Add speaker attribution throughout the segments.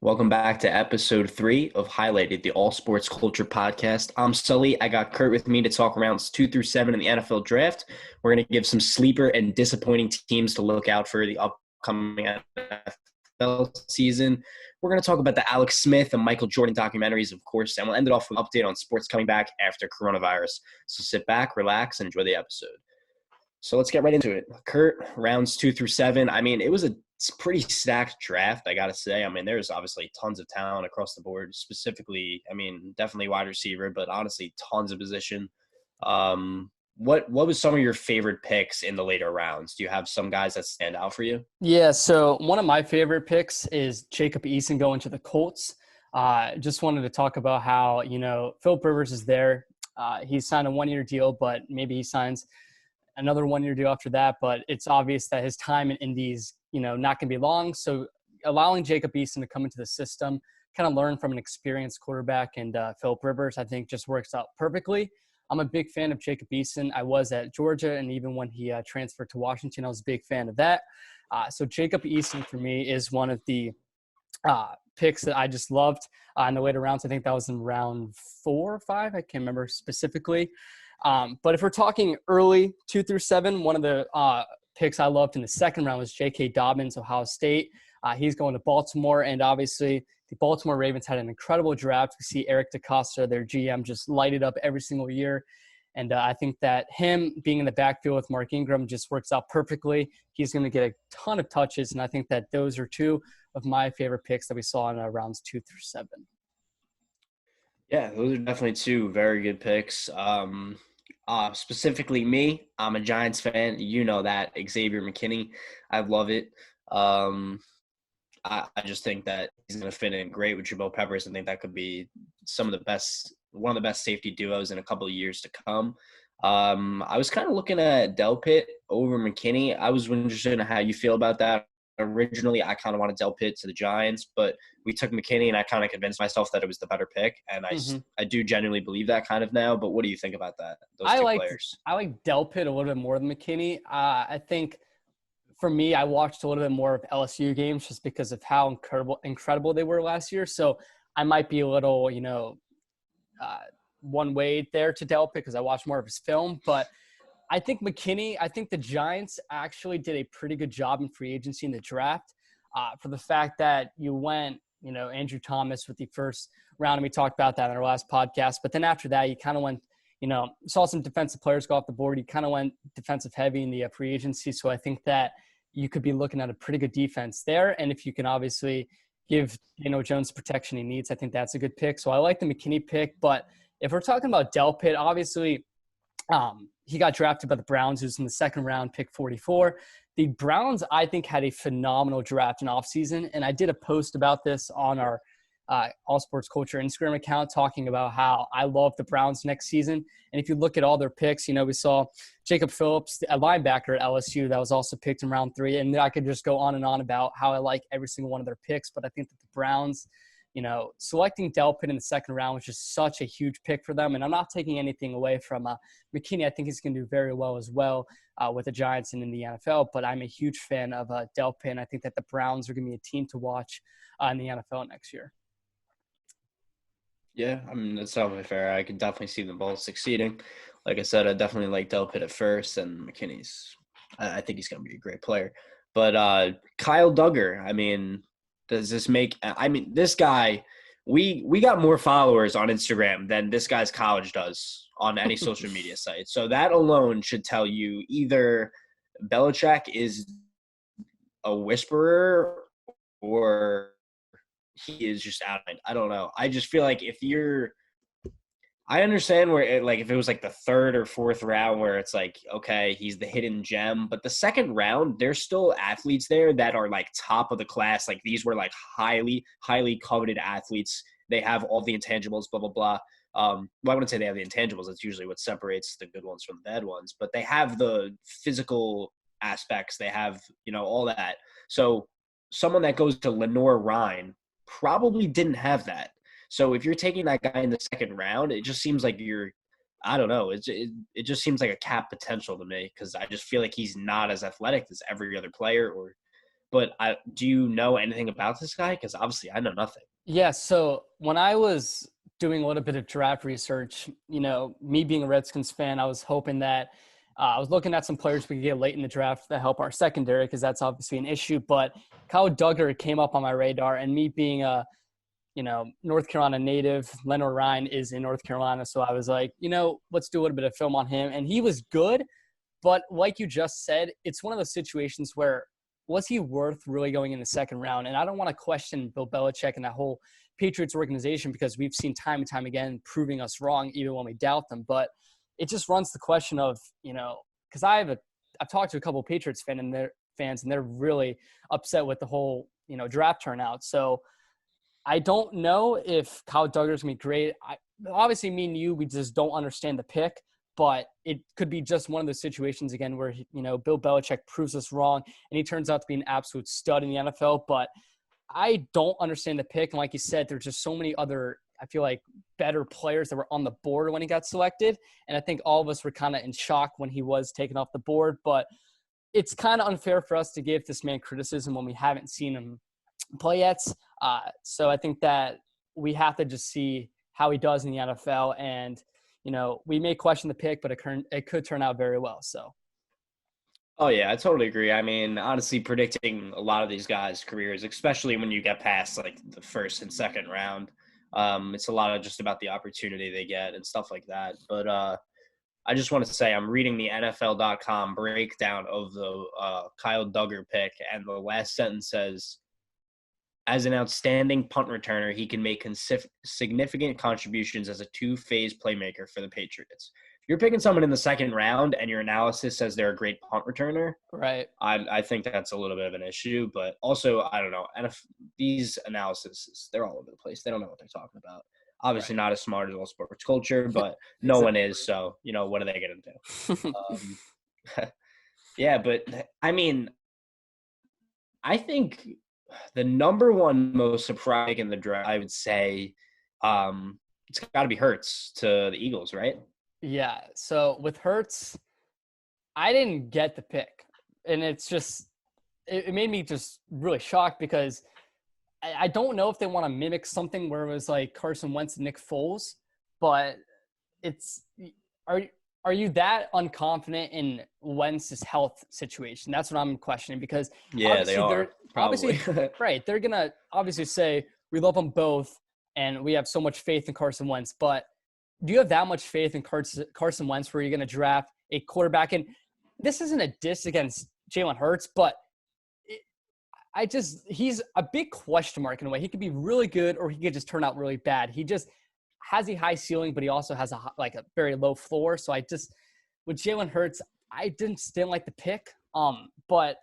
Speaker 1: Welcome back to episode 3 of Highlighted, the All Sports Culture Podcast. I'm Sully. I got Kurt with me to talk rounds 2 through 7 in the NFL Draft. We're going to give some sleeper and disappointing teams to look out for the upcoming NFL season. We're going to talk about the Alex Smith and Michael Jordan documentaries, of course, and we'll end it off with an update on sports coming back after coronavirus. So sit back, relax, and enjoy the episode. So let's get right into it. Kurt, rounds 2 through 7. I mean, it was a pretty stacked draft, I got to say. I mean, there's obviously tons of talent across the board, specifically, I mean, definitely wide receiver, but honestly, tons of position. What was some of your favorite picks in the later rounds? Do you have some guys that stand out for you?
Speaker 2: Yeah, so one of my favorite picks is Jacob Eason going to the Colts. Just wanted to talk about how, Philip Rivers is there. He signed a one-year deal, but maybe he signs another one-year deal after that. But it's obvious that his time in Indy's, not going to be long. So allowing Jacob Eason to come into the system, kind of learn from an experienced quarterback and Philip Rivers, I think just works out perfectly. I'm a big fan of Jacob Eason. I was at Georgia, and even when he transferred to Washington, I was a big fan of that. So Jacob Eason for me is one of the picks that I just loved in the later rounds. I think that was in round 4 or 5. I can't remember specifically. But if we're talking early 2 through 7, one of the picks I loved in the second round was J.K. Dobbins, Ohio State. He's going to Baltimore, and obviously the Baltimore Ravens had an incredible draft. We see Eric DeCosta, their GM, just light it up every single year. And I think that him being in the backfield with Mark Ingram just works out perfectly. He's going to get a ton of touches, and I think that those are two of my favorite picks that we saw in rounds 2 through 7.
Speaker 1: Yeah, those are definitely two very good picks. Specifically me, I'm a Giants fan. You know that. Xavier McKinney. I love it. I just think that he's going to fit in great with Jabril Peppers. I think that could be one of the best safety duos in a couple of years to come. I was kind of looking at Delpit over McKinney. I was interested in how you feel about that. Originally, I kind of wanted Delpit to the Giants, but we took McKinney, and I kind of convinced myself that it was the better pick. And I do genuinely believe that kind of now. But what do you think about that? Those two players.
Speaker 2: I like Delpit a little bit more than McKinney. I think for me, I watched a little bit more of LSU games just because of how incredible they were last year. So I might be a little, one way there to Delpit because I watched more of his film. But I think McKinney, I think the Giants actually did a pretty good job in free agency in the draft for the fact that you went, Andrew Thomas with the first round, and we talked about that in our last podcast. But then after that, you kind of went, saw some defensive players go off the board. You kind of went defensive heavy in the free agency. So I think that you could be looking at a pretty good defense there. And if you can obviously give Jones the protection he needs, I think that's a good pick. So I like the McKinney pick. But if we're talking about Delpit, obviously he got drafted by the Browns, who's in the second round, pick 44. The Browns, I think, had a phenomenal draft in offseason. And I did a post about this on our All Sports Culture Instagram account talking about how I love the Browns next season. And if you look at all their picks, we saw Jacob Phillips, a linebacker at LSU that was also picked in round 3. And I could just go on and on about how I like every single one of their picks. But I think that the Browns, selecting Delpit in the second round was just such a huge pick for them. And I'm not taking anything away from McKinney. I think he's going to do very well as well with the Giants and in the NFL. But I'm a huge fan of Delpit. And I think that the Browns are going to be a team to watch in the NFL next year.
Speaker 1: Yeah, I mean, that's totally fair. I could definitely see them both succeeding. Like I said, I definitely like Delpit at first, and McKinney's – I think he's going to be a great player. But Kyle Duggar, I mean – does this make – I mean, this guy, we got more followers on Instagram than this guy's college does on any social media site. So that alone should tell you either Belichick is a whisperer or he is just out. I don't know. I just feel like if you're – I understand where if it was like the third or fourth round where it's like, okay, he's the hidden gem. But the second round, there's still athletes there that are like top of the class. Like these were like highly, highly coveted athletes. They have all the intangibles, blah, blah, blah. Well, I wouldn't say they have the intangibles. That's usually what separates the good ones from the bad ones. But they have the physical aspects. They have, all that. So someone that goes to Lenore Ryan probably didn't have that. So if you're taking that guy in the second round, it just seems like I don't know. It just seems like a cap potential to me because I just feel like he's not as athletic as every other player or But do you know anything about this guy? Because obviously I know nothing.
Speaker 2: Yeah, so when I was doing a little bit of draft research, me being a Redskins fan, I was hoping that I was looking at some players we could get late in the draft that help our secondary because that's obviously an issue. But Kyle Duggar came up on my radar, and me being a North Carolina native, Leonard Ryan is in North Carolina, so I was like, let's do a little bit of film on him, and he was good. But like you just said, it's one of those situations where was he worth really going in the second round? And I don't want to question Bill Belichick and that whole Patriots organization because we've seen time and time again proving us wrong even when we doubt them. But it just runs the question of, because I've talked to a couple of Patriots fans and they're really upset with the whole, draft turnout. So I don't know if Kyle Duggar's going to be great. Obviously, me and you, we just don't understand the pick. But it could be just one of those situations, again, where, Bill Belichick proves us wrong and he turns out to be an absolute stud in the NFL. But I don't understand the pick. And like you said, there's just so many other, I feel like, better players that were on the board when he got selected. And I think all of us were kind of in shock when he was taken off the board. But it's kind of unfair for us to give this man criticism when we haven't seen him play yet. So I think that we have to just see how he does in the NFL. And we may question the pick, but it could turn out very well. So.
Speaker 1: Oh, yeah, I totally agree. I mean, honestly, predicting a lot of these guys' careers, especially when you get past like the first and second round, it's a lot of just about the opportunity they get and stuff like that. But I just want to say I'm reading the NFL.com breakdown of the Kyle Duggar pick, and the last sentence says, as an outstanding punt returner, he can make significant contributions as a two-phase playmaker for the Patriots. If you're picking someone in the second round and your analysis says they're a great punt returner,
Speaker 2: right?
Speaker 1: I think that's a little bit of an issue. But also, I don't know. And if these analyses, they're all over the place. They don't know what they're talking about. Obviously, not as smart as all sports culture, but no one is. So, what are they going to do? Yeah, but I mean, I think the number one most surprising in the draft, I would say, it's got to be Hertz to the Eagles, right?
Speaker 2: Yeah. So with Hertz, I didn't get the pick, and it's just it made me just really shocked because I don't know if they want to mimic something where it was like Carson Wentz and Nick Foles, but are you that unconfident in Wentz's health situation? That's what I'm questioning because
Speaker 1: they are.
Speaker 2: Obviously, right. They're going to obviously say we love them both and we have so much faith in Carson Wentz. But do you have that much faith in Carson Wentz where you're going to draft a quarterback? And this isn't a diss against Jalen Hertz, but he's a big question mark in a way. He could be really good or he could just turn out really bad. He just has a high ceiling, but he also has a very low floor. So with Jalen Hertz, I didn't like the pick. But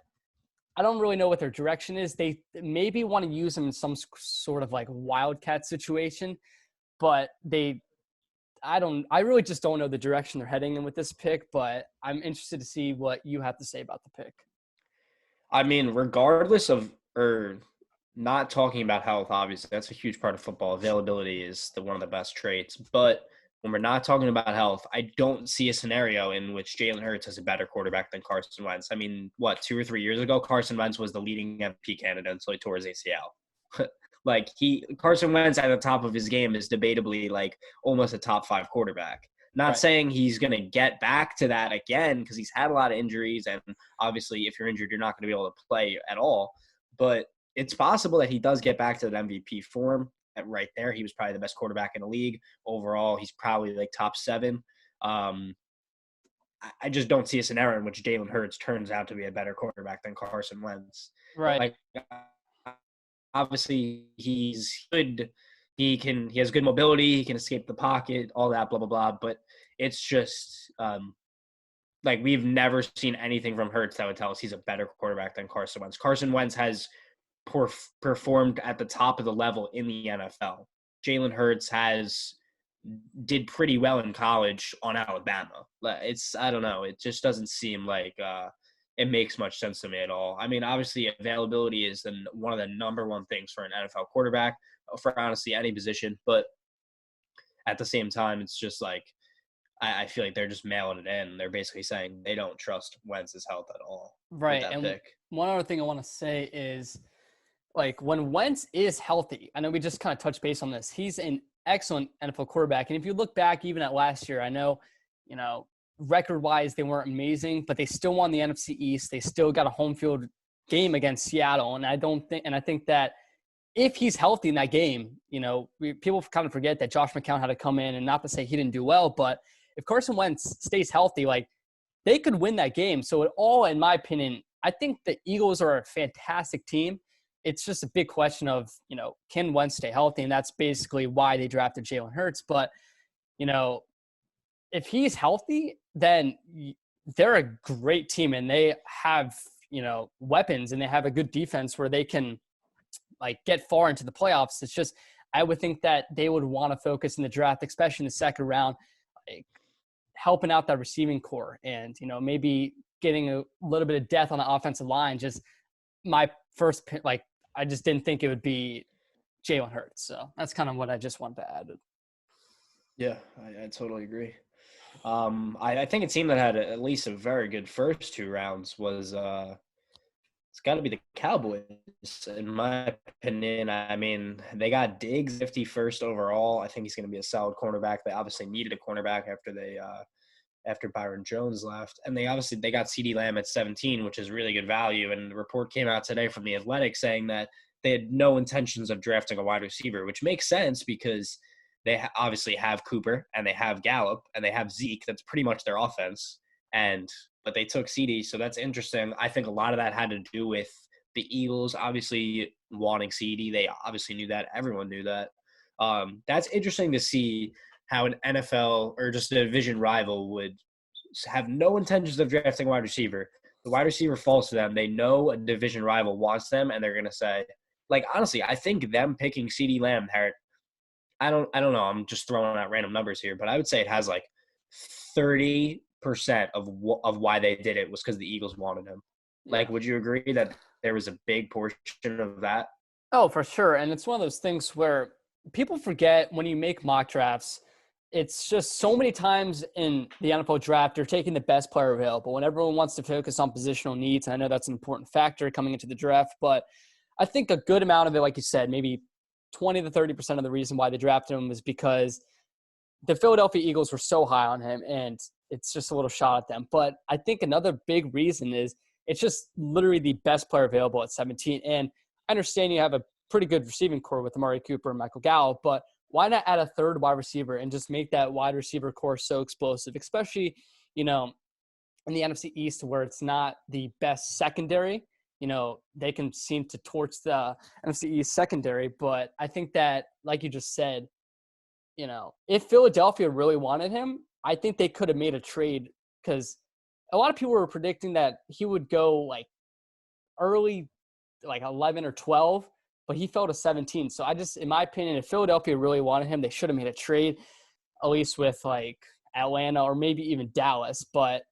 Speaker 2: I don't really know what their direction is. They maybe want to use him in some sort of like wildcat situation, but I really just don't know the direction they're heading in with this pick, but I'm interested to see what you have to say about the pick.
Speaker 1: I mean, regardless of not talking about health, obviously, that's a huge part of football. Availability is one of the best traits. But when we're not talking about health, I don't see a scenario in which Jalen Hurts is a better quarterback than Carson Wentz. I mean, 2 or 3 years ago, Carson Wentz was the leading MVP candidate until he tore his ACL. Carson Wentz at the top of his game is debatably like almost a top 5 quarterback. Not saying he's going to get back to that again because he's had a lot of injuries. And obviously, if you're injured, you're not going to be able to play at all. But it's possible that he does get back to that MVP form. Right there, he was probably the best quarterback in the league. Overall, he's probably like top 7. I just don't see a scenario in which Jalen Hurts turns out to be a better quarterback than Carson Wentz.
Speaker 2: Right.
Speaker 1: Obviously, he's good. He has good mobility. He can escape the pocket, all that, blah, blah, blah. But it's just we've never seen anything from Hurts that would tell us he's a better quarterback than Carson Wentz. Carson Wentz has performed at the top of the level in the NFL. Jalen Hurts did pretty well in college on Alabama. I don't know. It just doesn't seem like it makes much sense to me at all. I mean, obviously availability is one of the number one things for an NFL quarterback, for honestly any position. But at the same time, it's just like I feel like they're just mailing it in. They're basically saying they don't trust Wentz's health at all with
Speaker 2: Right.
Speaker 1: that
Speaker 2: And
Speaker 1: pick.
Speaker 2: one other thing I want to say is, like, when Wentz is healthy, I know we just kind of touched base on this. He's an excellent NFL quarterback. And if you look back even at last year, I know, record-wise they weren't amazing, but they still won the NFC East. They still got a home field game against Seattle. And I think that if he's healthy in that game, people kind of forget that Josh McCown had to come in, and not to say he didn't do well, but if Carson Wentz stays healthy, like, they could win that game. So it all, in my opinion, I think the Eagles are a fantastic team. It's just a big question of, can Wentz stay healthy? And that's basically why they drafted Jalen Hertz. But, if he's healthy, then they're a great team, and they have, weapons, and they have a good defense where they can, like, get far into the playoffs. It's just, I would think that they would want to focus in the draft, especially in the second round, like, helping out that receiving core and, maybe getting a little bit of depth on the offensive line. Just my first, like, I just didn't think it would be Jalen Hurts. So that's kind of what I just wanted to add.
Speaker 1: Yeah, I totally agree. I think a team that had at least a very good first two rounds was it's got to be the Cowboys, in my opinion. I mean, they got Diggs 51st overall. I think he's going to be a solid cornerback. They obviously needed a cornerback after Byron Jones left. And they got CeeDee Lamb at 17, which is really good value. And the report came out today from The Athletic saying that they had no intentions of drafting a wide receiver, which makes sense because they obviously have Cooper and they have Gallup and they have Zeke. That's pretty much their offense. But they took CeeDee, so that's interesting. I think a lot of that had to do with the Eagles obviously wanting CeeDee. They obviously knew that. Everyone knew that. That's interesting to see how an NFL or just a division rival would have no intentions of drafting a wide receiver. The wide receiver falls to them. They know a division rival wants them, and they're going to say, like, honestly, I think them picking CeeDee Lamb, I don't know. I'm just throwing out random numbers here, but I would say it has like 30% of why they did it was because the Eagles wanted him. Like, would you agree that there was a big portion of that?
Speaker 2: Oh, for sure. And it's one of those things where people forget when you make mock drafts, it's just so many times in the NFL draft, you're taking the best player available when everyone wants to focus on positional needs. And I know that's an important factor coming into the draft, but I think a good amount of it, like you said, maybe 20 to 30% of the reason why they drafted him was because the Philadelphia Eagles were so high on him, and it's just a little shot at them. But I think another big reason is it's just literally the best player available at 17. And I understand you have a pretty good receiving core with Amari Cooper and Michael Gallup, but why not add a third wide receiver and just make that wide receiver core so explosive, especially, in the NFC East where it's not the best secondary. They can seem to torch the NFC East secondary, but I think that, like you just said, if Philadelphia really wanted him, I think they could have made a trade, because a lot of people were predicting that he would go like early, like 11 or 12, but he fell to 17. So in my opinion, if Philadelphia really wanted him, they should have made a trade, at least with like Atlanta or maybe even Dallas. But,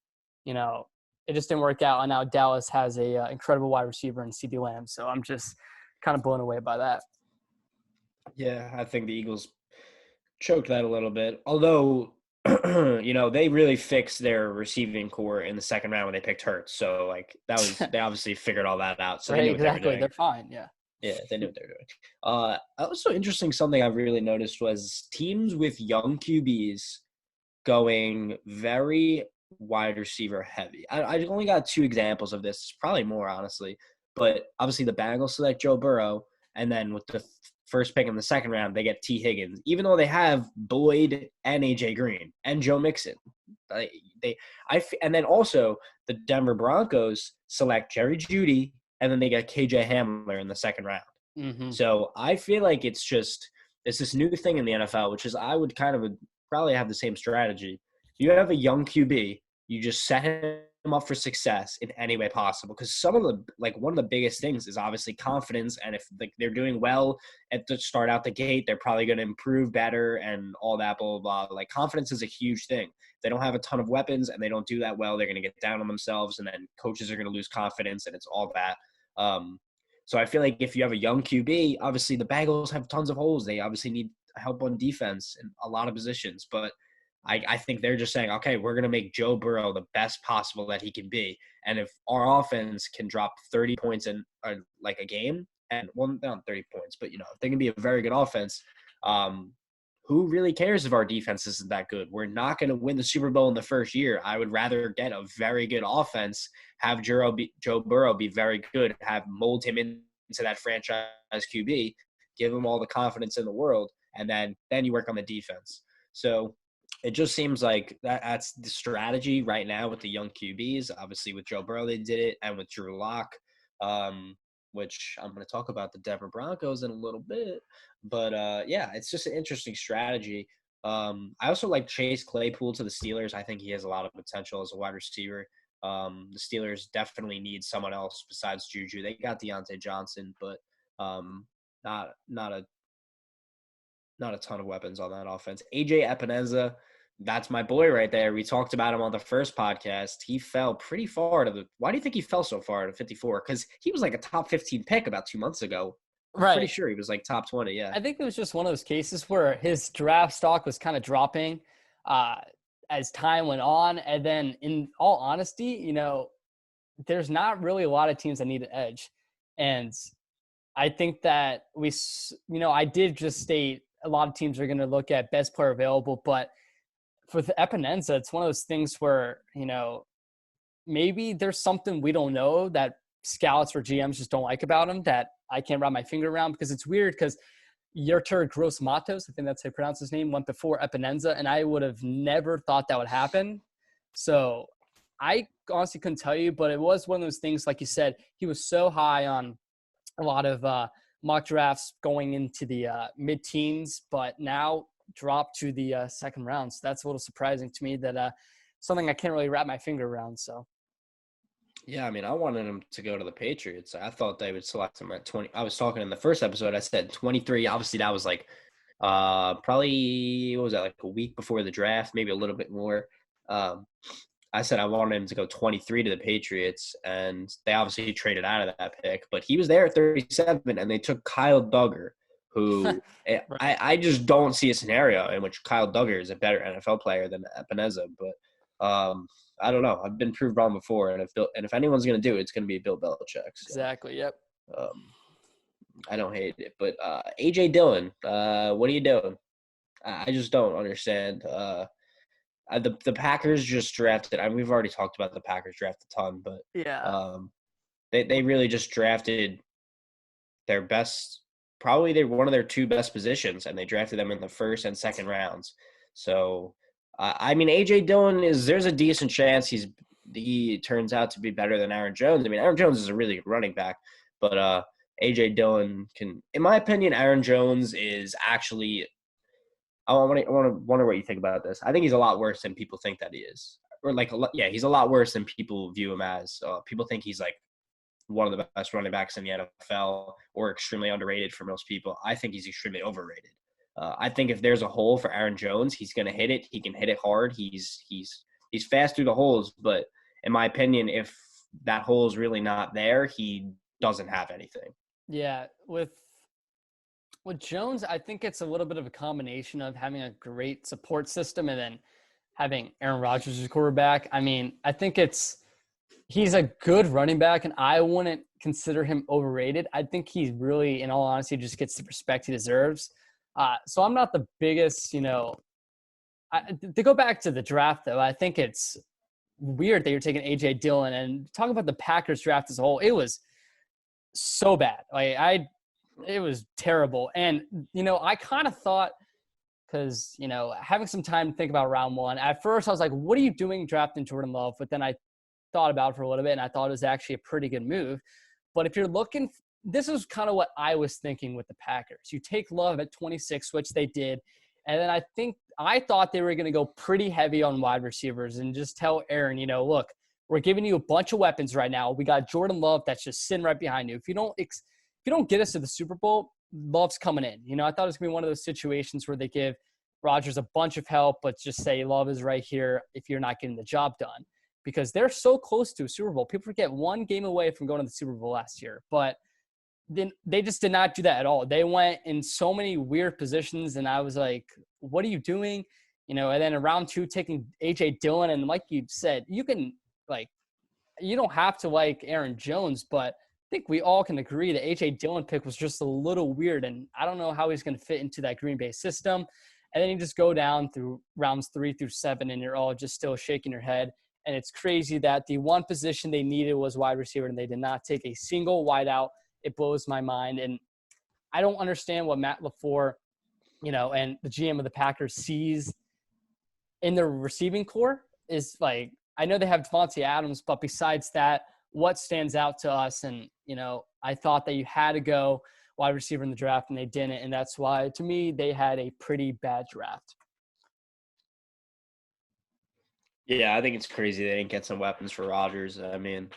Speaker 2: it just didn't work out. And now Dallas has a incredible wide receiver in CeeDee Lamb. So I'm just kind of blown away by that.
Speaker 1: Yeah, I think the Eagles choked that a little bit. Although, they really fixed their receiving core in the second round when they picked Hurts. So, like, they obviously figured all that out. So
Speaker 2: right,
Speaker 1: they knew what
Speaker 2: exactly.
Speaker 1: they were doing.
Speaker 2: They're fine, yeah.
Speaker 1: Yeah, they knew what they were doing. Also interesting, something I've really noticed was teams with young QBs going very wide receiver heavy. I only got two examples of this, probably more, honestly. But obviously the Bengals select Joe Burrow, and then with the first pick in the second round, they get T. Higgins, even though they have Boyd and A.J. Green and Joe Mixon. And then also the Denver Broncos select Jerry Jeudy, and then they get KJ Hamler in the second round.
Speaker 2: Mm-hmm.
Speaker 1: So I feel like it's this new thing in the NFL, which is I would kind of probably have the same strategy. You have a young QB, you just set him up for success in any way possible. Because one of the biggest things is obviously confidence. And if they're doing well at the start out the gate, they're probably going to improve better and all that, blah, blah, blah. Like, confidence is a huge thing. If they don't have a ton of weapons and they don't do that well, they're going to get down on themselves, and then coaches are going to lose confidence, and it's all that. So I feel like if you have a young QB, obviously the Bengals have tons of holes. They obviously need help on defense in a lot of positions. But I think they're just saying, okay, we're going to make Joe Burrow the best possible that he can be. And if our offense can drop 30 points in like a game, and well, not 30 points, but, if they can be a very good offense, who really cares if our defense isn't that good? We're not going to win the Super Bowl in the first year. I would rather get a very good offense, have Joe Burrow be very good, mold him into that franchise QB, give him all the confidence in the world, and then you work on the defense. So it just seems like that's the strategy right now with the young QBs. Obviously, with Joe Burrow, they did it, and with Drew Lock, which I'm going to talk about the Denver Broncos in a little bit. But, yeah, it's just an interesting strategy. I also like Chase Claypool to the Steelers. I think he has a lot of potential as a wide receiver. The Steelers definitely need someone else besides Juju. They got Deontay Johnson, but not a ton of weapons on that offense. AJ Epineza, that's my boy right there. We talked about him on the first podcast. He fell pretty far why do you think he fell so far to 54? Because he was like a top 15 pick about 2 months ago. I'm pretty sure he was like top 20, yeah.
Speaker 2: I think it was just one of those cases where his draft stock was kind of dropping as time went on. And then in all honesty, there's not really a lot of teams that need an edge. And I think that I did just state a lot of teams are going to look at best player available, but for the Epineza, it's one of those things where, maybe there's something we don't know that scouts or GMs just don't like about him that I can't wrap my finger around, because it's weird because Yertur Gross Matos, I think that's how you pronounce his name, went before Epineza, and I would have never thought that would happen. So I honestly couldn't tell you, but it was one of those things, like you said, he was so high on a lot of mock drafts going into the mid-teens, but now dropped to the second round. So that's a little surprising to me, that something I can't really wrap my finger around. So,
Speaker 1: yeah, I mean, I wanted him to go to the Patriots. I thought they would select him at 20. I was talking in the first episode, I said 23. Obviously, that was like probably, what was that, like a week before the draft, maybe a little bit more. I said I wanted him to go 23 to the Patriots, and they obviously traded out of that pick. But he was there at 37, and they took Kyle Duggar, who I just don't see a scenario in which Kyle Duggar is a better NFL player than Epineza. But I don't know. I've been proved wrong before, and if anyone's going to do it, it's going to be Bill Belichick. So,
Speaker 2: exactly, yep.
Speaker 1: I don't hate it. But A.J. Dillon, what are you doing? I just don't understand. The Packers just drafted. I mean, we've already talked about the Packers draft a ton, but
Speaker 2: yeah,
Speaker 1: they really just drafted their best. Probably they're one of their two best positions, and they drafted them in the first and second rounds. So, I mean, A.J. Dillon there's a decent chance he turns out to be better than Aaron Jones. I mean, Aaron Jones is a really good running back, but A.J. Dillon can, in my opinion, Aaron Jones is actually. I want to wonder what you think about this. I think he's a lot worse than people think that he is, or he's a lot worse than people view him as. People think he's like one of the best running backs in the NFL, or extremely underrated for most people. I think he's extremely overrated. I think if there's a hole for Aaron Jones, he's going to hit it. He can hit it hard. He's fast through the holes, but in my opinion, if that hole is really not there, he doesn't have anything.
Speaker 2: Yeah, with Jones, I think it's a little bit of a combination of having a great support system and then having Aaron Rodgers as quarterback. I mean, I think he's a good running back, and I wouldn't consider him overrated. I think he really, in all honesty, just gets the respect he deserves. So I'm not the biggest, to go back to the draft, though, I think it's weird that you're taking A.J. Dillon, and talk about the Packers draft as a whole. It was so bad. It was terrible. And, I kind of thought, because, having some time to think about round one, at first I was like, what are you doing drafting Jordan Love? But then I thought about it for a little bit, and I thought it was actually a pretty good move. But if you're looking, this is kind of what I was thinking with the Packers. You take Love at 26, which they did. And then I thought they were going to go pretty heavy on wide receivers and just tell Aaron, look, we're giving you a bunch of weapons right now. We got Jordan Love that's just sitting right behind you. If you don't get us to the Super Bowl, Love's coming in. I thought it was going to be one of those situations where they give Rodgers a bunch of help, but just say Love is right here if you're not getting the job done. Because they're so close to a Super Bowl. People forget one game away from going to the Super Bowl last year. But then they just did not do that at all. They went in so many weird positions, and I was like, what are you doing? and then in round 2 taking A.J. Dillon. And like you said, you don't have to like Aaron Jones, but I think we all can agree that A.J. Dillon pick was just a little weird, and I don't know how he's going to fit into that Green Bay system. And then you just go down through rounds 3 through 7, and you're all just still shaking your head. And it's crazy that the one position they needed was wide receiver, and they did not take a single wideout. It blows my mind. And I don't understand what Matt LaFleur, and the GM of the Packers sees in their receiving core is like, I know they have Devontae Adams, but besides that, what stands out to us? And, I thought that you had to go wide receiver in the draft, and they didn't. And that's why, to me, they had a pretty bad draft.
Speaker 1: Yeah, I think it's crazy they didn't get some weapons for Rodgers. I mean,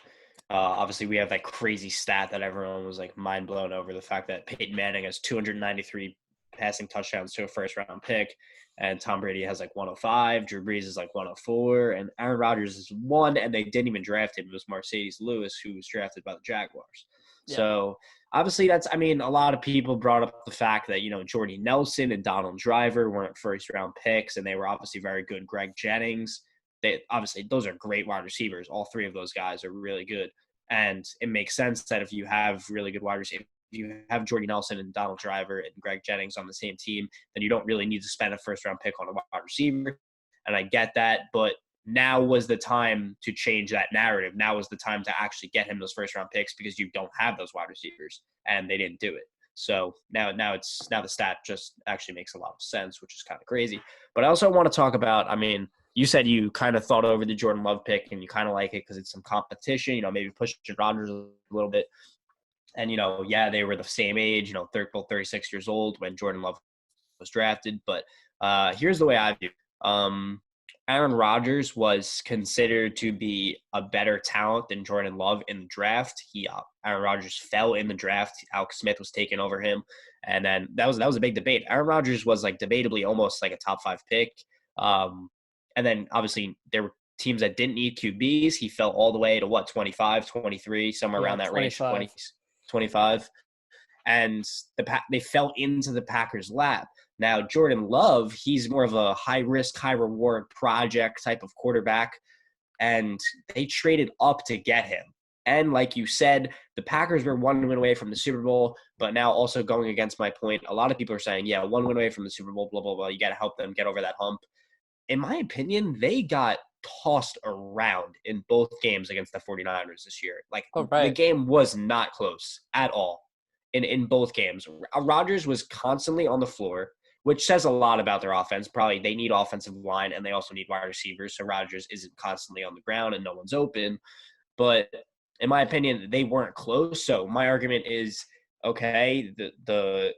Speaker 1: obviously we have that crazy stat that everyone was like mind blown over, the fact that Peyton Manning has 293 passing touchdowns to a first-round pick, and Tom Brady has like 105, Drew Brees is like 104, and Aaron Rodgers is 1, and they didn't even draft him. It was Mercedes Lewis, who was drafted by the Jaguars. Yeah. So obviously a lot of people brought up the fact that, Jordy Nelson and Donald Driver weren't first-round picks, and they were obviously very good. Greg Jennings, those are great wide receivers. All 3 of those guys are really good, and it makes sense that if you have really good wide receivers, if you have Jordy Nelson and Donald Driver and Greg Jennings on the same team, then you don't really need to spend a first-round pick on a wide receiver. And I get that, but now was the time to change that narrative. Now was the time to actually get him those first-round picks, because you don't have those wide receivers, and they didn't do it. So now the stat just actually makes a lot of sense, which is kind of crazy. But I also want to talk about, you said you kind of thought over the Jordan Love pick, and you kind of like it because it's some competition, maybe pushing Rodgers a little bit. And, they were the same age, both 36 years old when Jordan Love was drafted. But here's the way I view it. Aaron Rodgers was considered to be a better talent than Jordan Love in the draft. Aaron Rodgers fell in the draft. Alex Smith was taking over him. And then that was a big debate. Aaron Rodgers was like debatably almost like a top 5 pick. And then obviously there were teams that didn't need QBs. He fell all the way to 25, 23, somewhere around that
Speaker 2: 25.
Speaker 1: range, 25. And they fell into the Packers' lap. Now, Jordan Love, he's more of a high-risk, high-reward project type of quarterback, and they traded up to get him. And like you said, the Packers were 1 win away from the Super Bowl, but now also going against my point, a lot of people are saying, 1 win away from the Super Bowl, blah, blah, blah. You got to help them get over that hump. In my opinion, they got tossed around in both games against the 49ers this year. The game was not close at all in both games. Rodgers was constantly on the floor, which says a lot about their offense. Probably they need offensive line, and they also need wide receivers, so Rodgers isn't constantly on the ground and no one's open. But in my opinion, they weren't close. So my argument is, okay, the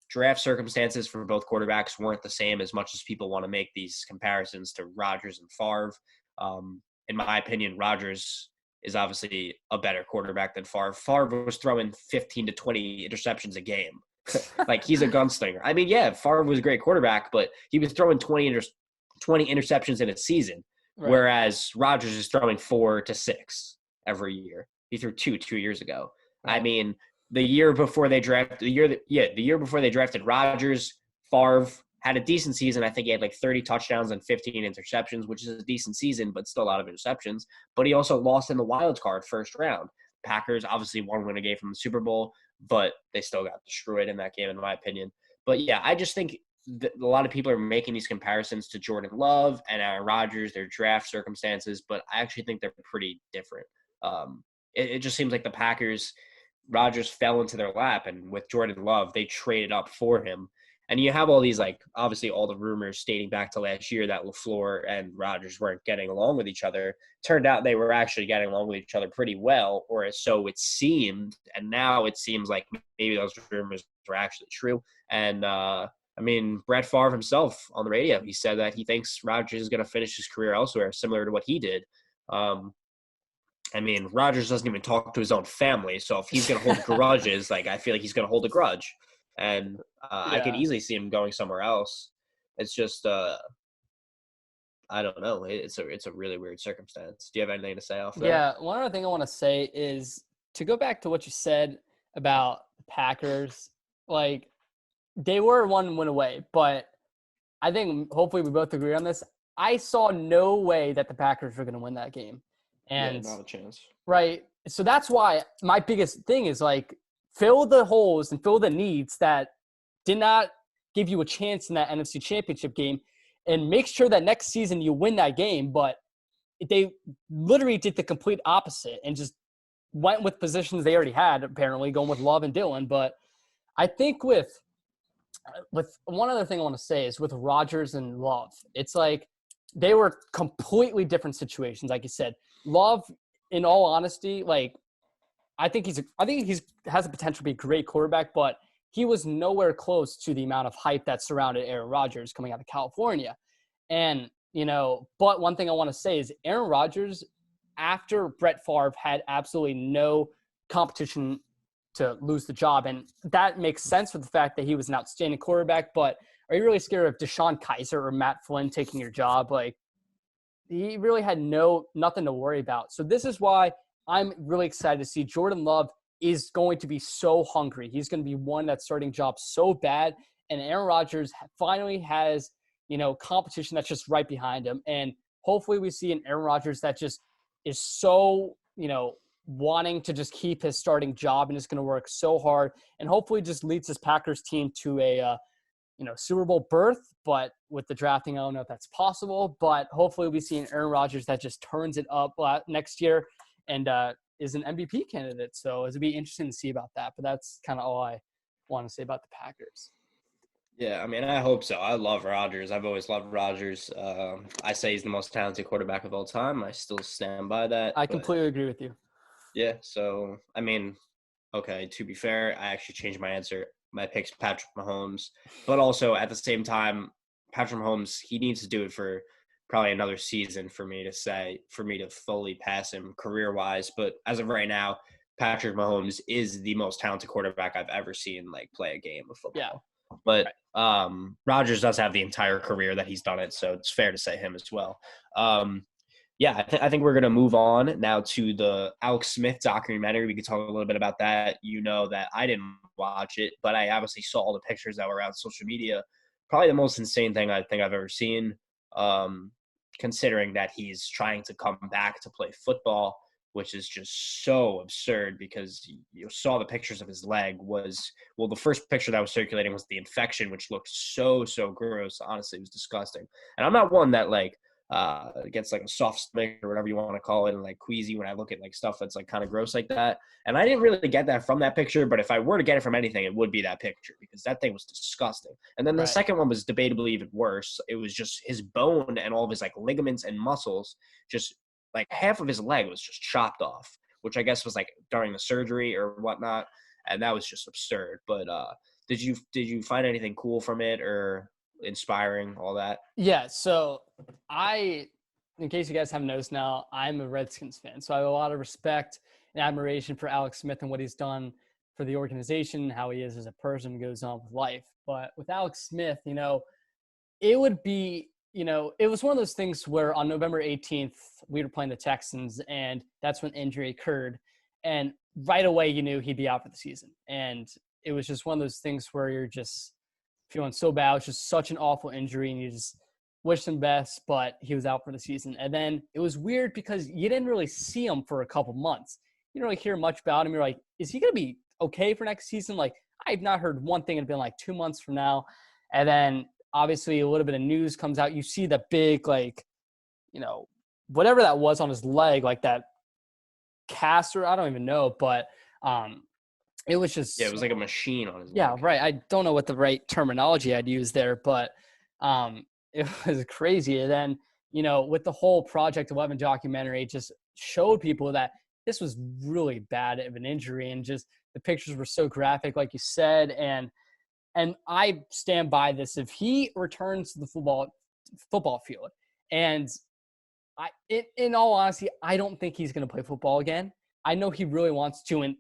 Speaker 1: draft circumstances for both quarterbacks weren't the same, as much as people want to make these comparisons to Rodgers and Favre. In my opinion, Rodgers is obviously a better quarterback than Favre. Favre was throwing 15 to 20 interceptions a game. He's a gunslinger. Favre was a great quarterback, but he was throwing 20 interceptions in a season, whereas Rodgers is throwing 4 to 6 every year. He threw 2 years ago. Right. The year before they drafted Rodgers, Favre had a decent season. I think he had like 30 touchdowns and 15 interceptions, which is a decent season, but still a lot of interceptions. But he also lost in the wild card first round. Packers obviously won a game from the Super Bowl, but they still got destroyed in that game, in my opinion. But yeah, I just think a lot of people are making these comparisons to Jordan Love and Aaron Rodgers, their draft circumstances, but I actually think they're pretty different. It just seems like the Packers, Rodgers fell into their lap, and with Jordan Love, they traded up for him. And you have all these, obviously all the rumors dating back to last year that LaFleur and Rodgers weren't getting along with each other. Turned out they were actually getting along with each other pretty well, or so it seemed. And now it seems like maybe those rumors were actually true. And, Brett Favre himself on the radio, he said that he thinks Rodgers is going to finish his career elsewhere, similar to what he did. Rodgers doesn't even talk to his own family. So if he's going to hold grudges, I feel like he's going to hold a grudge. And I could easily see him going somewhere else. It's just, I don't know. It's a really weird circumstance. Do you have anything to say off that?
Speaker 2: Yeah, one other thing I want to say is to go back to what you said about the Packers. They were 1 win away, but I think hopefully we both agree on this. I saw no way that the Packers were going to win that game. And
Speaker 1: not a chance.
Speaker 2: Right. So that's why my biggest thing is like fill the holes and fill the needs that did not give you a chance in that NFC Championship game and make sure that next season you win that game. But they literally did the complete opposite and just went with positions they already had, apparently, going with Love and Dillon. But I think with one other thing I want to say is with Rodgers and Love, it's like they were completely different situations. Like you said, Love, in all honesty, like I think he's has the potential to be a great quarterback, but he was nowhere close to the amount of hype that surrounded Aaron Rodgers coming out of California. And, but one thing I want to say is Aaron Rodgers, after Brett Favre, had absolutely no competition to lose the job. And that makes sense for the fact that he was an outstanding quarterback. But are you really scared of Deshaun Kaiser or Matt Flynn taking your job? Like, he really had nothing to worry about. So this is why I'm really excited to see Jordan Love is going to be so hungry. He's going to be one that's starting job so bad. And Aaron Rodgers finally has, competition that's just right behind him. And hopefully we see an Aaron Rodgers that just is so, wanting to just keep his starting job and is going to work so hard and hopefully just leads his Packers team to a, Super Bowl berth. But with the drafting, I don't know if that's possible. But hopefully we see an Aaron Rodgers that just turns it up next year and is an MVP candidate. So it'll be interesting to see about that. But that's kind of all I want to say about the Packers.
Speaker 1: Yeah, I mean, I hope so. I love Rodgers. I've always loved Rodgers. I say he's the most talented quarterback of all time. I still stand by that.
Speaker 2: I completely agree with you.
Speaker 1: Yeah, so, I mean, okay, to be fair, I actually changed my answer. My pick's Patrick Mahomes. But also, at the same time, Patrick Mahomes, he needs to do it for probably another season for me to fully pass him career-wise. But as of right now, Patrick Mahomes is the most talented quarterback I've ever seen, play a game of football.
Speaker 2: Yeah.
Speaker 1: But Rodgers does have the entire career that he's done it, so it's fair to say him as well. I think we're going to move on now to the Alex Smith documentary. We could talk a little bit about that. That I didn't watch it, but I obviously saw all the pictures that were around social media. Probably the most insane thing I think I've ever seen, considering that he's trying to come back to play football, which is just so absurd because you saw the pictures of his leg the first picture that was circulating was the infection, which looked so gross. Honestly, it was disgusting. And I'm not one that gets a soft stomach or whatever you want to call it and queasy when I look at stuff that's kind of gross like that. And I didn't really get that from that picture, but if I were to get it from anything, it would be that picture because that thing was disgusting. And then the second one was debatably even worse. It was just his bone and all of his ligaments and muscles, just half of his leg was just chopped off, which I guess was during the surgery or whatnot. And that was just absurd. But did you find anything cool from it or inspiring, all that?
Speaker 2: Yeah, so in case you guys haven't noticed now, I'm a Redskins fan. So I have a lot of respect and admiration for Alex Smith and what he's done for the organization, how he is as a person, goes on with life. But with Alex Smith, it would be, it was one of those things where on November 18th, we were playing the Texans, and that's when injury occurred. And right away, you knew he'd be out for the season. And it was just one of those things where you're just feeling so bad. It's just such an awful injury, and you just wish him best, but he was out for the season. And then it was weird because you didn't really see him for a couple months. You didn't really hear much about him. You're like, is he going to be okay for next season? I've not heard one thing. It'd been 2 months from now. And then obviously a little bit of news comes out. You see the big, whatever that was on his leg, that cast, or I don't even know, but it was just –
Speaker 1: yeah, it was like a machine on his leg.
Speaker 2: Yeah, right. I don't know what the right terminology I'd use there, but it was crazy. And then, with the whole Project 11 documentary, it just showed people that this was really bad of an injury, and just the pictures were so graphic, like you said. And I stand by this. If he returns to the football field, and in all honesty, I don't think he's going to play football again. I know he really wants to, and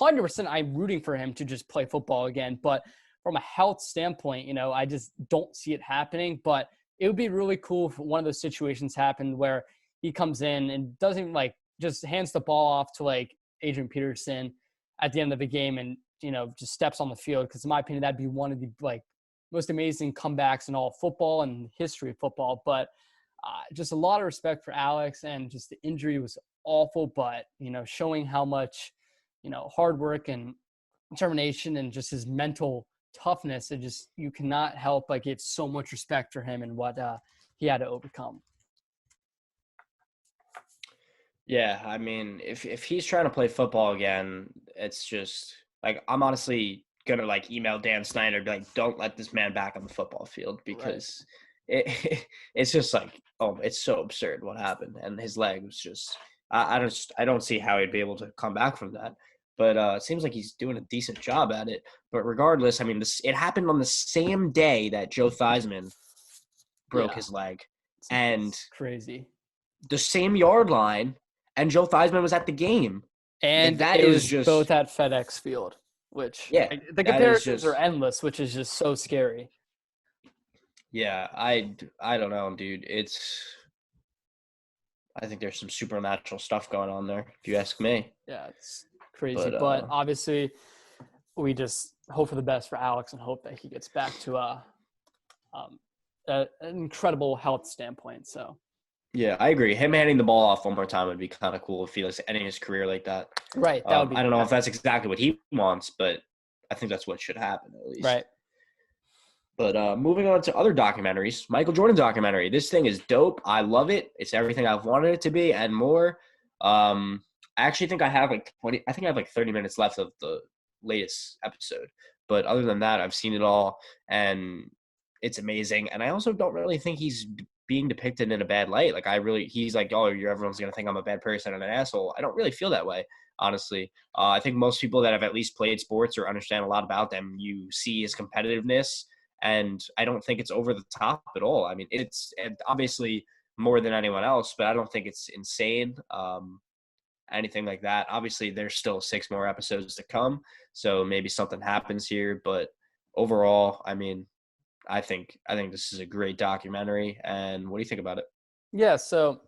Speaker 2: 100% I'm rooting for him to just play football again. But from a health standpoint, I just don't see it happening. But it would be really cool if one of those situations happened where he comes in and doesn't just hands the ball off to Adrian Peterson at the end of the game and, just steps on the field. Because in my opinion, that'd be one of the most amazing comebacks in all of football and history of football. But just a lot of respect for Alex, and just the injury was awful, but, showing how much, hard work and determination and just his mental toughness, you cannot help but give so much respect for him and what he had to overcome.
Speaker 1: Yeah, I mean, if he's trying to play football again, it's just like I'm honestly gonna email Dan Snyder, be like, don't let this man back on the football field, because it's just it's so absurd what happened, and his leg was just I don't see how he'd be able to come back from that. But it seems like he's doing a decent job at it. But regardless, I mean, it happened on the same day that Joe Theismann broke his leg, and
Speaker 2: crazy.
Speaker 1: The same yard line, and Joe Theismann was at the game.
Speaker 2: And
Speaker 1: that
Speaker 2: it
Speaker 1: is
Speaker 2: was
Speaker 1: just
Speaker 2: both at FedEx Field, which the comparisons are endless, which is just so scary.
Speaker 1: Yeah, I don't know, dude. I think there's some supernatural stuff going on there, if you ask me.
Speaker 2: Yeah, it's crazy. But obviously, we just hope for the best for Alex and hope that he gets back to an incredible health standpoint. So.
Speaker 1: Yeah, I agree. Him handing the ball off one more time would be kind of cool if he was ending his career like that.
Speaker 2: Right. That would be.
Speaker 1: I don't know if that's exactly what he wants, but I think that's what should happen at least.
Speaker 2: Right.
Speaker 1: But moving on to other documentaries, Michael Jordan documentary. This thing is dope. I love it. It's everything I've wanted it to be and more. I actually think I have 30 minutes left of the latest episode. But other than that, I've seen it all, and it's amazing. And I also don't really think he's being depicted in a bad light. He's like, oh, everyone's going to think I'm a bad person and an asshole. I don't really feel that way, honestly. I think most people that have at least played sports or understand a lot about them, you see his competitiveness, and I don't think it's over the top at all. I mean, it's obviously more than anyone else, but I don't think it's insane, anything like that. Obviously, there's still 6 more episodes to come, so maybe something happens here. But overall, I mean, I think this is a great documentary. And what do you think about it?
Speaker 2: Yeah, so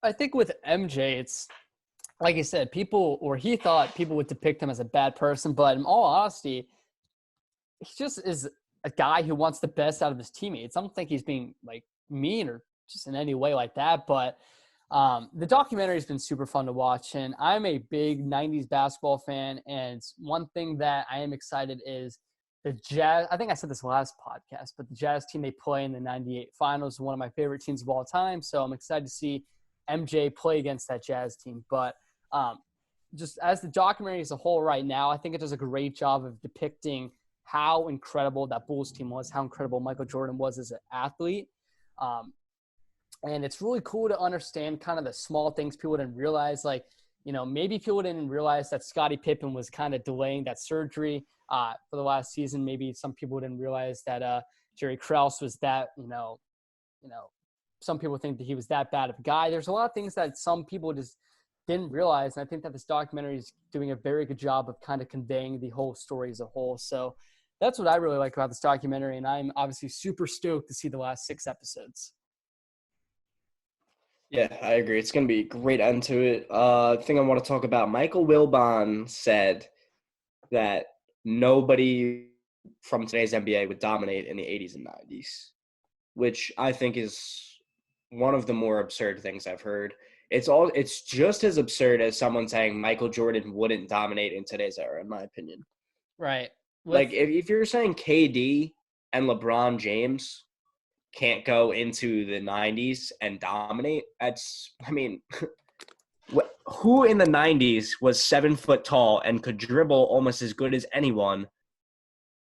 Speaker 2: I think with MJ, it's like you said, he thought people would depict him as a bad person, but in all honesty, he just is a guy who wants the best out of his teammates. I don't think he's being mean or just in any way like that, but the documentary has been super fun to watch, and I'm a big 90s basketball fan, and one thing that I am excited is the Jazz. I think I said this last podcast, but the Jazz team they play in the 98 finals is one of my favorite teams of all time, so I'm excited to see MJ play against that Jazz team. But just as the documentary as a whole right now, I think it does a great job of depicting how incredible that Bulls team was, how incredible Michael Jordan was as an athlete. And it's really cool to understand kind of the small things people didn't realize. Maybe people didn't realize that Scottie Pippen was kind of delaying that surgery for the last season. Maybe some people didn't realize that Jerry Krause was that, some people think that he was that bad of a guy. There's a lot of things that some people just didn't realize. And I think that this documentary is doing a very good job of kind of conveying the whole story as a whole. So that's what I really like about this documentary. And I'm obviously super stoked to see the last 6 episodes.
Speaker 1: Yeah, I agree. It's going to be a great end to it. Thing I want to talk about, Michael Wilbon said that nobody from today's NBA would dominate in the 80s and 90s, which I think is one of the more absurd things I've heard. It's just as absurd as someone saying Michael Jordan wouldn't dominate in today's era, in my opinion.
Speaker 2: Right.
Speaker 1: If you're saying KD and LeBron James can't go into the 90s and dominate, who in the 90s was 7 foot tall and could dribble almost as good as anyone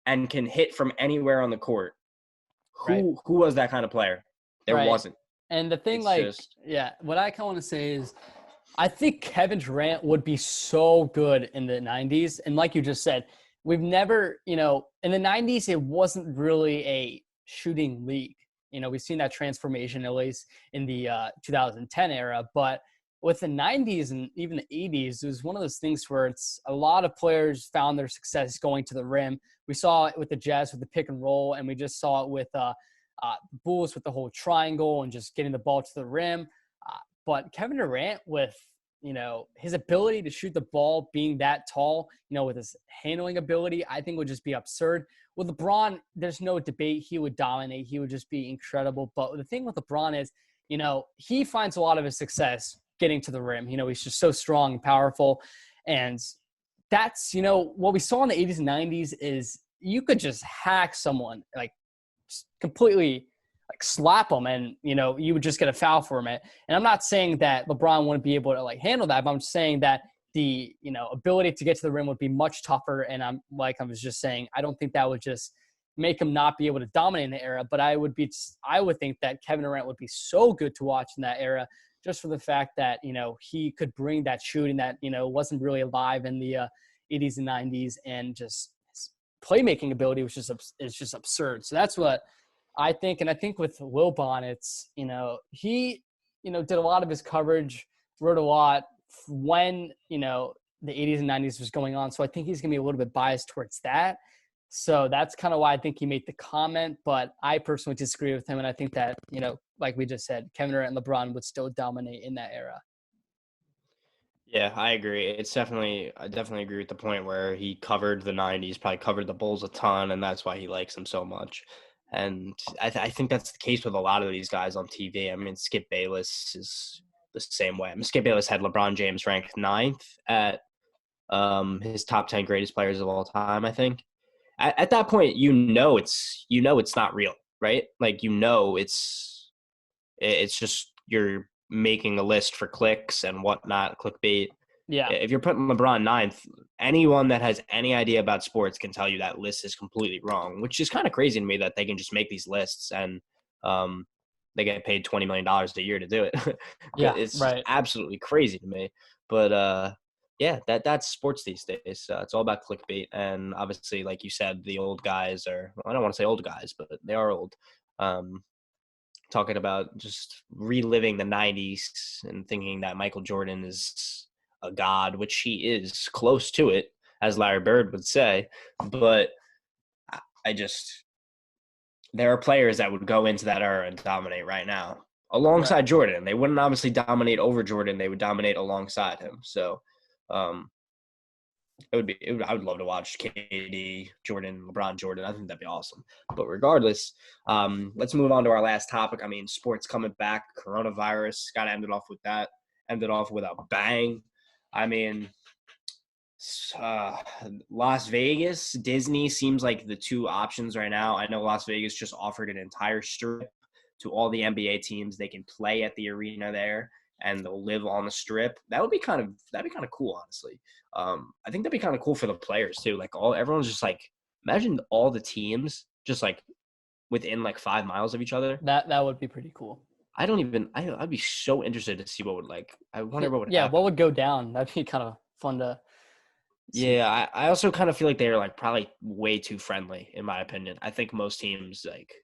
Speaker 1: and can hit from anywhere on the court? Who was that kind of player? There wasn't.
Speaker 2: And the thing, what I kind of want to say is I think Kevin Durant would be so good in the 90s. And like you just said, we've never, in the 90s, it wasn't really a shooting league. We've seen that transformation, at least in the 2010 era. But with the 90s and even the 80s, it was one of those things where it's a lot of players found their success going to the rim. We saw it with the Jazz with the pick and roll, and we just saw it with Bulls with the whole triangle and just getting the ball to the rim. But Kevin Durant with, his ability to shoot the ball being that tall, with his handling ability, I think would just be absurd. with LeBron, there's no debate. He would dominate. He would just be incredible. But the thing with LeBron is, he finds a lot of his success getting to the rim. He's just so strong and powerful. And that's, what we saw in the 80s and 90s is you could just hack someone, like just completely like slap them, and, you would just get a foul for it. And I'm not saying that LeBron wouldn't be able to like handle that, but I'm just saying that the, ability to get to the rim would be much tougher. And I was just saying, I don't think that would just make him not be able to dominate in the era, but I would think that Kevin Durant would be so good to watch in that era, just for the fact that, he could bring that shooting that, wasn't really alive in the 80s and 90s, and just his playmaking ability was just absurd. So that's what I think. And I think with Wilbon, it's, he, did a lot of his coverage, wrote a lot when, the 80s and 90s was going on. So I think he's going to be a little bit biased towards that. So that's kind of why I think he made the comment, but I personally disagree with him. And I think that, like we just said, Kevin Durant and LeBron would still dominate in that era.
Speaker 1: Yeah, I agree. I definitely agree with the point where he covered the 90s, probably covered the Bulls a ton, and that's why he likes them so much. And I think that's the case with a lot of these guys on TV. I mean, Skip Bayless is the same way. I mean, Skip Bayless had LeBron James ranked 9th at his top 10 greatest players of all time, I think. At that point, it's not real, right? Like, it's just you're making a list for clicks and whatnot, clickbait.
Speaker 2: Yeah.
Speaker 1: If you're putting LeBron 9th, anyone that has any idea about sports can tell you that list is completely wrong, which is kind of crazy to me that they can just make these lists and they get paid $20 million a year to do it.
Speaker 2: Yeah,
Speaker 1: it's
Speaker 2: right.
Speaker 1: absolutely crazy to me. But yeah, that's sports these days. It's all about clickbait. And obviously, like you said, the old guys I don't want to say old guys, but they are old. Talking about just reliving the 90s and thinking that Michael Jordan is a god, which he is close to it, as Larry Bird would say. But there are players that would go into that era and dominate right now alongside
Speaker 2: Right.
Speaker 1: Jordan. They wouldn't obviously dominate over Jordan. They would dominate alongside him. So I would love to watch KD, Jordan, LeBron, Jordan. I think that'd be awesome. But regardless, let's move on to our last topic. I mean, sports coming back, coronavirus. Got to end it off with that. Ended off with a bang. I mean, Las Vegas, Disney seems like the two options right now. I know Las Vegas just offered an entire strip to all the NBA teams. They can play at the arena there, and they'll live on the strip. That'd be kind of cool, honestly. I think that'd be kind of cool for the players too. Like everyone's just like, imagine all the teams just like within like 5 miles of each other.
Speaker 2: That would be pretty cool.
Speaker 1: I'd be so interested to see I wonder what would happen.
Speaker 2: What would go down. That'd be kind of fun to see.
Speaker 1: Yeah, I also kind of feel like they're like probably way too friendly, in my opinion. I think most teams, like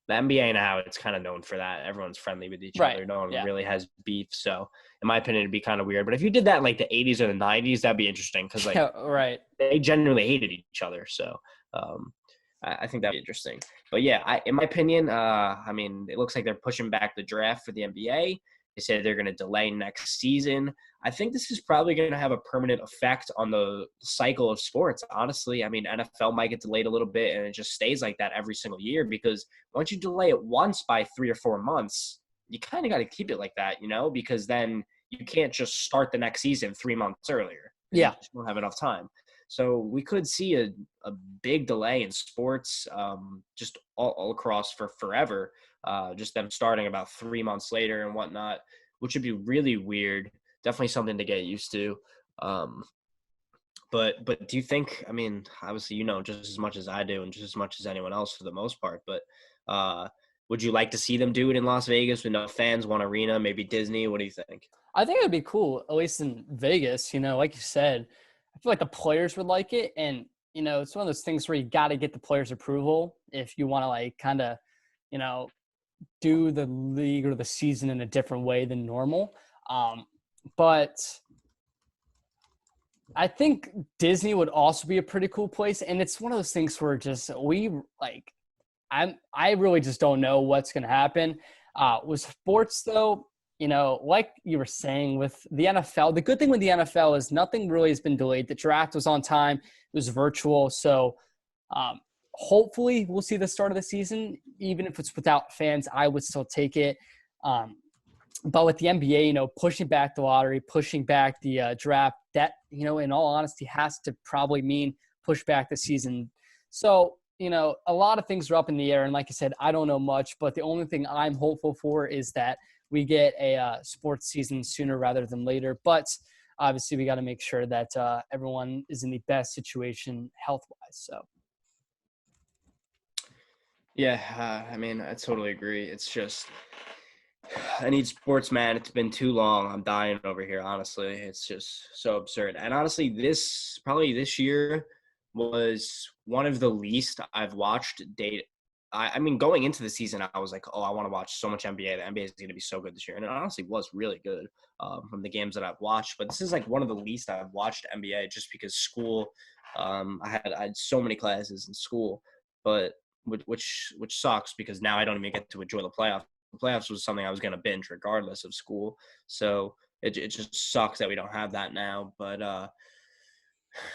Speaker 1: the NBA now, it's kind of known for that. Everyone's friendly with each other. No one really has beef. So, in my opinion, it'd be kind of weird. But if you did that in like the 80s or the 90s, that'd be interesting because they genuinely hated each other. So, I think that'd be interesting. But yeah, in my opinion, I mean, it looks like they're pushing back the draft for the NBA. They say they're going to delay next season. I think this is probably going to have a permanent effect on the cycle of sports, honestly. I mean, NFL might get delayed a little bit, and it just stays like that every single year because once you delay it once by 3 or 4 months, you kind of got to keep it like that, because then you can't just start the next season 3 months earlier.
Speaker 2: Yeah.
Speaker 1: You just don't have enough time. So we could see a big delay in sports just all across for forever, just them starting about 3 months later and whatnot, which would be really weird. Definitely something to get used to. But do you think, I mean, obviously, just as much as I do and just as much as anyone else for the most part, but would you like to see them do it in Las Vegas with no fans, one arena, maybe Disney? What do you think?
Speaker 2: I think it would be cool, at least in Vegas, like you said. I feel like the players would like it. And, it's one of those things where you got to get the players' approval if you want to, like, kind of, do the league or the season in a different way than normal. But I think Disney would also be a pretty cool place. And it's one of those things where I really just don't know what's going to happen. With sports, though, like you were saying with the NFL, the good thing with the NFL is nothing really has been delayed. The draft was on time. It was virtual. So hopefully we'll see the start of the season. Even if it's without fans, I would still take it. But with the NBA, pushing back the lottery, pushing back the draft, that, in all honesty, has to probably mean push back the season. So, a lot of things are up in the air. And like I said, I don't know much, but the only thing I'm hopeful for is that we get a sports season sooner rather than later. But obviously we got to make sure that everyone is in the best situation health-wise. So.
Speaker 1: Yeah, I totally agree. It's just, I need sports, man. It's been too long. I'm dying over here, honestly. It's just so absurd. And honestly, this year was one of the least I've watched going into the season, I was like, oh, I want to watch so much NBA. The NBA is going to be so good this year. And it honestly was really good from the games that I've watched. But this is like one of the least I've watched NBA just because school, I had so many classes in school, but which sucks because now I don't even get to enjoy the playoffs. The playoffs was something I was going to binge regardless of school. So it just sucks that we don't have that now. But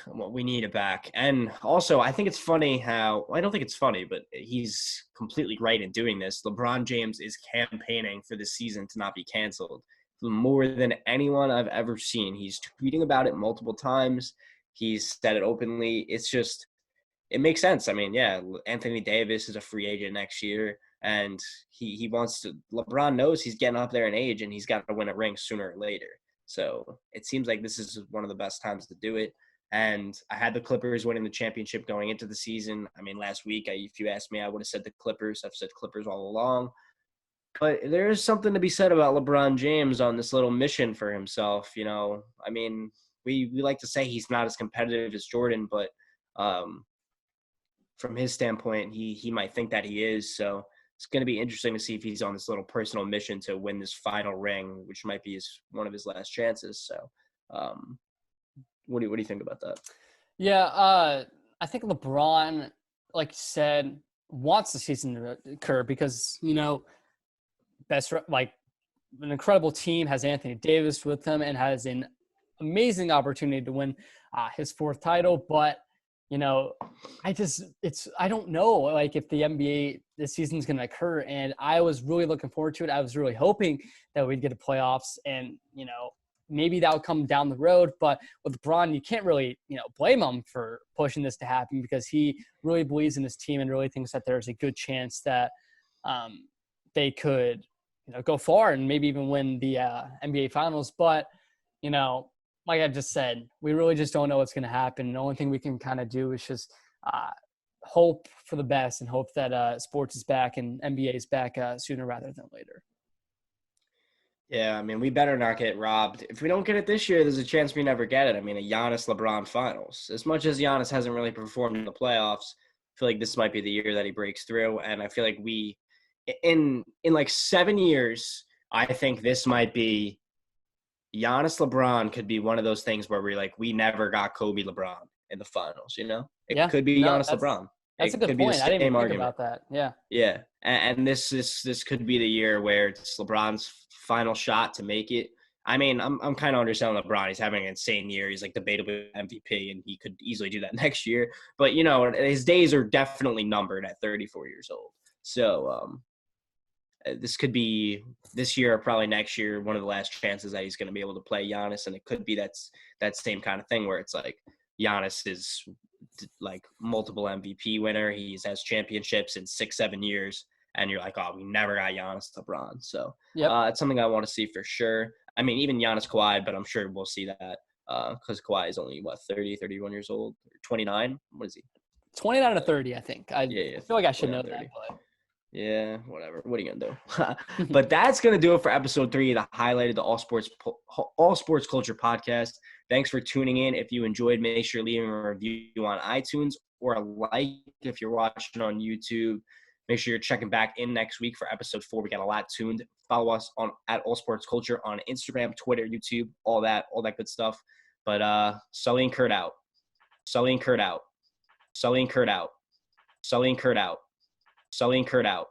Speaker 1: well, we need it back. And also, I think it's funny how – I don't think it's funny, but he's completely right in doing this. LeBron James is campaigning for the season to not be canceled more than anyone I've ever seen. He's tweeting about it multiple times. He's said it openly. It's just – it makes sense. I mean, yeah, Anthony Davis is a free agent next year, and he wants to – LeBron knows he's getting up there in age, and he's got to win a ring sooner or later. So it seems like this is one of the best times to do it. And I had the Clippers winning the championship going into the season. I mean, last week, if you asked me, I would have said the Clippers. I've said Clippers all along. But there is something to be said about LeBron James on this little mission for himself. I mean, we like to say he's not as competitive as Jordan, but from his standpoint, he might think that he is. So it's going to be interesting to see if he's on this little personal mission to win this final ring, which might be one of his last chances. So, What do you think about that?
Speaker 2: Yeah, I think LeBron, like you said, wants the season to occur because, an incredible team has Anthony Davis with them and has an amazing opportunity to win his fourth title. But, I don't know, if the NBA this season is going to occur. And I was really looking forward to it. I was really hoping that we'd get to playoffs and, maybe that would come down the road, but with LeBron, you can't really, blame him for pushing this to happen because he really believes in his team and really thinks that there's a good chance that they could, go far and maybe even win the NBA Finals. But, like I just said, we really just don't know what's going to happen. The only thing we can kind of do is just hope for the best and hope that sports is back and NBA is back sooner rather than later.
Speaker 1: Yeah, I mean, we better not get robbed. If we don't get it this year, there's a chance we never get it. I mean, a Giannis-LeBron finals. As much as Giannis hasn't really performed in the playoffs, I feel like this might be the year that he breaks through. And I feel like in like 7 years, I think this might be Giannis-LeBron could be one of those things where we're like, we never got Kobe LeBron in the finals, It could be Giannis-LeBron.
Speaker 2: That's a good point. I didn't even think about that. Yeah.
Speaker 1: Yeah. And this could be the year where it's LeBron's final shot to make it. I mean, I'm kind of understanding LeBron. He's having an insane year. He's like debatable MVP, and he could easily do that next year. But, his days are definitely numbered at 34 years old. So this could be this year or probably next year, one of the last chances that he's going to be able to play Giannis. And it could be that same kind of thing where it's like Giannis is like multiple MVP winner. He has championships in 6-7 years. And you're like, oh, we never got Giannis LeBron. So it's something I want to see for sure. I mean, even Giannis Kawhi, but I'm sure we'll see that because Kawhi is only, 31 years old? 29? What is he?
Speaker 2: 29 to 30, I think. I feel like I should know 30. That. But...
Speaker 1: Yeah, whatever. What are you going to do? But that's going to do it for episode 3 of the highlighted the All Sports Culture podcast. Thanks for tuning in. If you enjoyed, make sure leaving a review on iTunes or a like if you're watching on YouTube. Make sure you're checking back in next week for episode 4. We got a lot tuned. Follow us at All Sports Culture on Instagram, Twitter, YouTube, all that good stuff. But Sully and Kurt out. Sully and Kurt out. Sully and Kurt out. Sully and Kurt out. Sully and Kurt out.